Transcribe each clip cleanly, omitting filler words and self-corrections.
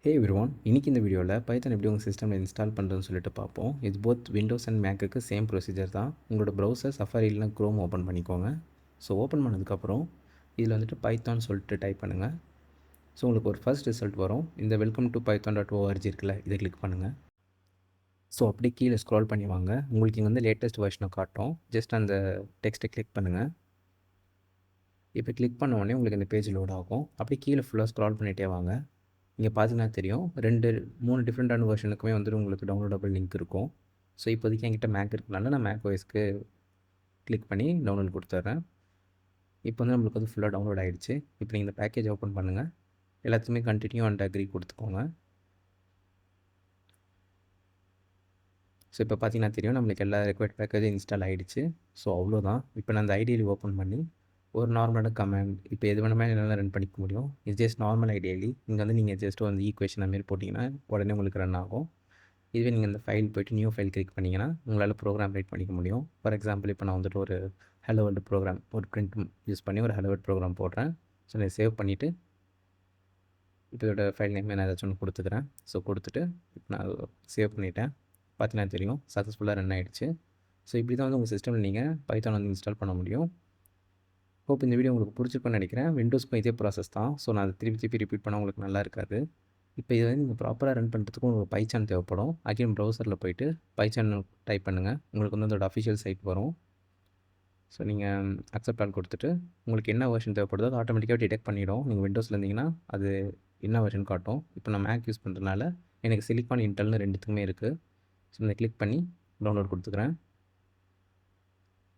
ஹே everyone, இன்னைக்கு இந்த வீடியோவில் பைத்தான் எப்படி உங்கள் சிஸ்டமில் இன்ஸ்டால் பண்ணுறதுன்னு சொல்லிட்டு பார்ப்போம். இது போத் விண்டோஸ் அண்ட் மேக்குக்கு சேம் ப்ரொசீஜர் தான். உங்களோட ப்ரௌசர் சஃபாரி இல்லைனா க்ரோம் ஓப்பன் பண்ணிக்கோங்க. ஸோ ஓப்பன் பண்ணதுக்கப்புறம் இதில் வந்துட்டு பைத்தான் சொல்லிட்டு டைப் பண்ணுங்கள். ஸோ உங்களுக்கு ஒரு ஃபர்ஸ்ட் ரிசல்ட் வரும். இந்த வெல்கம் டு python.org இருக்குல்ல, இதை கிளிக் பண்ணுங்கள். ஸோ அப்படியே கீழே ஸ்க்ரால் பண்ணி வாங்க. உங்களுக்கு இங்கே வந்து லேட்டஸ்ட் வெர்ஷனை காட்டும். ஜஸ்ட் அந்த டெக்ஸ்ட்டை கிளிக் பண்ணுங்கள். இப்போ கிளிக் பண்ண உடனே உங்களுக்கு இந்த பேஜ் லோட் ஆகும். அப்படியே கீழே ஃபுல்லாக ஸ்க்ரால் பண்ணிகிட்டே வாங்க. இங்கே பார்த்தீங்கன்னா தெரியும், 3 டிஃப்ரெண்ட்டான வெர்ஷனுக்குமே வந்துட்டு உங்களுக்கு டவுன்லோடபிள் லிங்க் இருக்கும். ஸோ இப்போதைக்கு என்கிட்ட மேக் இருக்கனால நான் மேக் ஓஎஸ்க்கு கிளிக் பண்ணி டவுன்லோட் கொடுத்துட்றேன். இப்போ வந்து நம்மளுக்கு வந்து ஃபுல்லாக டவுன்லோட் ஆகிடுச்சு. இப்போ நீங்கள் இந்த பேக்கேஜ் ஓப்பன் பண்ணுங்கள். எல்லாத்துக்குமே கண்டினியூ அண்ட் அக்ரி கொடுத்துக்கோங்க. ஸோ இப்போ பார்த்தீங்கன்னா தெரியும், நம்மளுக்கு எல்லா ரெக்வயர்ட் பேக்கேஜும் இன்ஸ்டால் ஆகிடுச்சு. ஸோ அவ்வளோதான். இப்போ நான் அந்த ஐடியில் ஓப்பன் பண்ணி ஒரு நார்மலான கமெண்ட் இப்போ எது வேணுமே என்னால் ரன் பண்ணிக்க முடியும். இது ஜஸ்ட் நார்மல் ஐடியலி. இங்கே வந்து நீங்கள் ஜஸ்ட் வந்து ஈக்குவேஷன் அதுமாரி போட்டிங்கன்னா உடனே உங்களுக்கு ரன் ஆகும். இதுவே நீங்கள் இந்த ஃபைல் போய்ட்டு நியூ ஃபைல் கிளிக் பண்ணிங்கன்னா உங்களால் ப்ரோக்ராம் ரைட் பண்ணிக்க முடியும். ஃபார் எக்ஸாம்பிள் இப்போ நான் வந்துட்டு ஒரு ஹலோ வேர்ல்டு ப்ரோக்ராம் ஒரு பிரிண்ட் யூஸ் பண்ணி ஒரு ஹலோ வேர்ல்டு ப்ரோக்ராம் போடுறேன். ஸோ நான் சேவ் பண்ணிவிட்டு இப்போ இதோட ஃபைல் நேம் நான் ஏதாச்சும் ஒன்று கொடுத்துக்கிறேன். ஸோ கொடுத்துட்டு இப்போ நான் சேவ் பண்ணிவிட்டேன். பார்த்தீங்கன்னா தெரியும், சக்ஸஸ்ஃபுல்லாக ரன் ஆகிடுச்சு. ஸோ இப்படி தான் வந்து உங்கள் சிஸ்டமில் நீங்கள் பைத்தான் வந்து இன்ஸ்டால் பண்ண முடியும். ஹோப் இந்த வீடியோ உங்களுக்கு பிடிச்சிருக்குன்னு நினைக்கிறேன். விண்டோஸ்க்கும் இதே ப்ராசஸ் தான். ஸோ நான் அதை திருப்பி ரிப்பீட் பண்ணால் உங்களுக்கு நல்லா இருக்காது. இப்போ இதை வந்து நீங்கள் ப்ராப்பராக ரன் பண்ணுறதுக்கும் உங்களுக்கு பைத்தான் தேவைப்படும். அகைன் ப்ரௌசரில் போய்ட்டு பைத்தான் டைப் பண்ணுங்கள். உங்களுக்கு வந்து அதோட அஃபிஷியல் சைட் வரும். ஸோ நீங்கள் அக்செப்ட் ஆல் கொடுத்துட்டு உங்களுக்கு என்ன வெர்ஷன் தேவைப்படுதோ அது ஆட்டோமேட்டிக்காக டிடெக்ட் பண்ணிவிடும். நீங்கள் விண்டோஸில் இருந்தீங்கன்னா அது என்ன வெர்ஷன் காட்டும். இப்போ நான் மேக் யூஸ் பண்ணுறதுனால எனக்கு சிலிக்கான் இன்டெல்னு ரெண்டுத்துக்குமே இருக்குது. ஸோ இதை கிளிக் பண்ணி டவுன்லோட் கொடுத்துக்கிறேன்.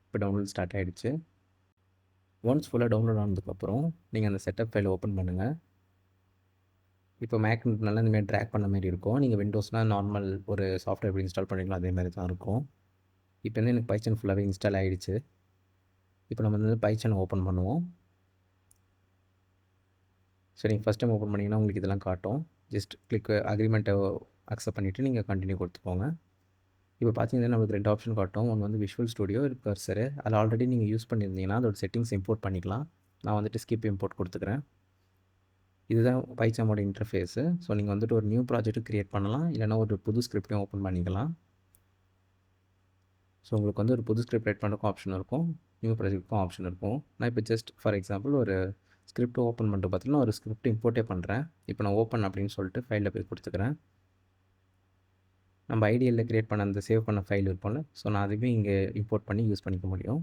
இப்போ டவுன்லோட் ஸ்டார்ட் ஆகிடுச்சு. ஒன்ஸ் ஃபுல்லாக டவுன்லோட் ஆனதுக்கப்புறம் நீங்கள் அந்த செட்டப் ஃபைலை ஓப்பன் பண்ணுங்கள். இப்போ மேக்னால இந்தமாதிரி ட்ராக் பண்ண மாதிரி இருக்கும். நீங்கள் விண்டோஸ்னால் நார்மல் ஒரு சாஃப்ட்வேர் எப்படி இன்ஸ்டால் பண்ணுறீங்களோ அதே மாதிரி தான் இருக்கும். இப்போ வந்து எனக்கு பைத்தான் ஃபுல்லாகவே இன்ஸ்டால் ஆகிடுச்சு. இப்போ நம்ம வந்து பைத்தான் ஓப்பன் பண்ணுவோம். ஸோ நீங்கள் ஃபஸ்ட் டைம் ஓப்பன் பண்ணிங்கன்னா உங்களுக்கு இதெல்லாம் காட்டும். ஜஸ்ட் கிளிக் அக்ரிமெண்ட்டை அக்செப்ட் பண்ணிவிட்டு நீங்கள் கண்டினியூ கொடுத்துக்கோங்க. இப்போ பார்த்தீங்கன்னா நம்மளுக்கு 2 ஆப்ஷன் காட்டும். ஒன்று வந்து விஷுவல் ஸ்டுடியோ கர்சரு. அதில் ஆல்ரெடி நீங்கள் யூஸ் பண்ணியிருந்தீங்கன்னா அதோட செட்டிங்ஸ் இம்போர்ட் பண்ணிக்கலாம். நான் வந்துட்டு ஸ்கிப் இம்போர்ட் கொடுத்துக்கிறேன். இதுதான் பைத்தானோட இன்டர்ஃபேஸு. ஸோ நீங்கள் வந்துட்டு ஒரு நியூ ப்ராஜெக்ட்டும் க்ரியேட் பண்ணலாம், இல்லைனா ஒரு புது ஸ்கிரிப்டையும் ஓப்பன் பண்ணிக்கலாம். ஸோ உங்களுக்கு வந்து ஒரு புது ஸ்கிரிப்ட் ரைட் பண்ணுறதுக்கும் ஆப்ஷன் இருக்கும், நியூ ப்ராஜெக்ட்டுக்கும் ஆப்ஷன் இருக்கும். நான் இப்போ ஜஸ்ட் ஃபார் எக்ஸாம்பிள் ஒரு ஸ்கிரிப்ட் ஓப்பன் பண்ணிட்டு பார்த்தீங்கன்னா ஒரு ஸ்கிரிப்ட் இம்போர்ட்டே பண்ணுறேன். இப்போ நான் ஓப்பன் அப்படின்னு சொல்லிட்டு ஃபைலில் போய் கொடுத்துக்கிறேன். நம்ம ஐடியில் க்ரியேட் பண்ண அந்த சேவ் பண்ண ஃபைல் இருக்கும்ல, ஸோ நான் அதுவே இங்கே இம்போர்ட் பண்ணி யூஸ் பண்ணிக்க முடியும்.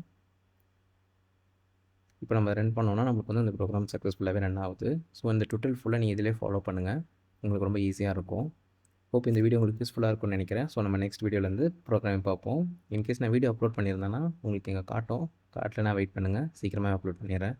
இப்போ நம்ம ரன் பண்ணோன்னா நமக்கு வந்து இந்த ப்ரோக்ராம் சக்ஸஸ்ஃபுல்லாகவே ரன் ஆகுது. ஸோ இந்த டுட்டோரியல் ஃபுல்லாக நீங்கள் இதிலே ஃபாலோ பண்ணுங்கள். உங்களுக்கு ரொம்ப ஈஸியாக இருக்கும். ஹோப் இந்த வீடியோ உங்களுக்கு யூஸ்ஃபுல்லாக இருக்கும்னு நினைக்கிறேன். ஸோ நம்ம நெக்ஸ்ட் வீடியோலேருந்து ப்ரோக்ராம் பார்ப்போம். இன்கேஸ் நான் வீடியோ அப்லோட் பண்ணியிருந்தேன்னா உங்களுக்கு இங்கே காட்டும். காட்டலைனா வெயிட் பண்ணுங்கள், சீக்கிரமாக அப்லோட் பண்ணிடுறேன்.